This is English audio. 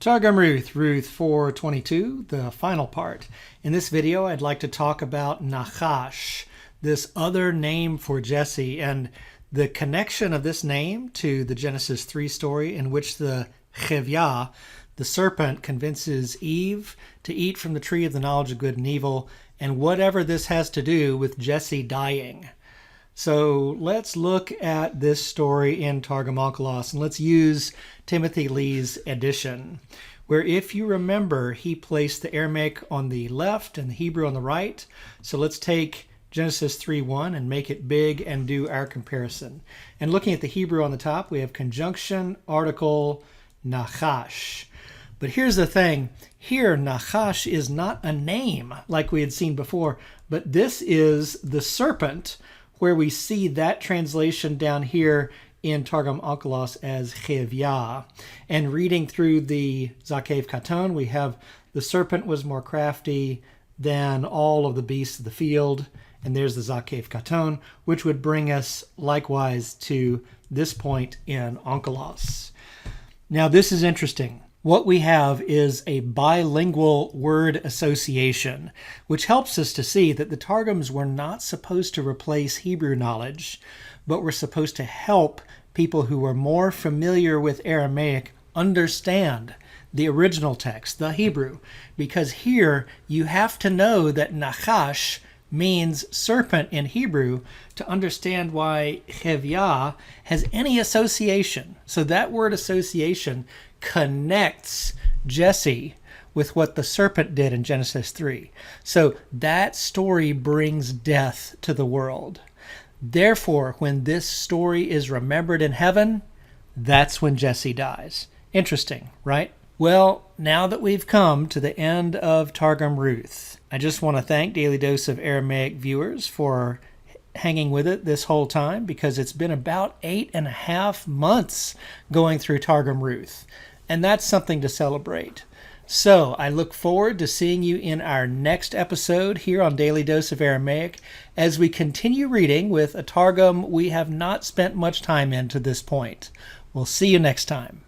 Targum Ruth, Ruth 4:22, the final part. In this video, I'd like to talk about Nachash, this other name for Jesse, and the connection of this name to the Genesis 3 story in which the Chevya, the serpent, convinces Eve to eat from the tree of the knowledge of good and evil, and whatever this has to do with Jesse dying. So let's look at this story in Targum Onkelos, and let's use Timothy Lee's edition, where, if you remember, he placed the Aramaic on the left and the Hebrew on the right. So let's take Genesis 3:1 and make it big and do our comparison. And looking at the Hebrew on the top, we have conjunction, article, Nachash. But here's the thing. Here, Nachash is not a name like we had seen before, but this is the serpent, where we see that translation down here in Targum Onkelos as Chevya. And reading through the Zakev Katon, we have the serpent was more crafty than all of the beasts of the field. And there's the Zakev Katon, which would bring us likewise to this point in Onkelos. Now, this is interesting. What we have is a bilingual word association, which helps us to see that the Targums were not supposed to replace Hebrew knowledge, but were supposed to help people who were more familiar with Aramaic understand the original text, the Hebrew, because here you have to know that Nachash means serpent in Hebrew to understand why Chevya has any association. So that word association connects Jesse with what the serpent did in Genesis 3. So that story brings death to the world. Therefore, when this story is remembered in heaven, that's when Jesse dies. Interesting, right? Well, now that we've come to the end of Targum Ruth, I just want to thank Daily Dose of Aramaic viewers for hanging with it this whole time, because it's been about 8.5 months going through Targum Ruth, and that's something to celebrate. So I look forward to seeing you in our next episode here on Daily Dose of Aramaic as we continue reading with a Targum we have not spent much time in to this point. We'll see you next time.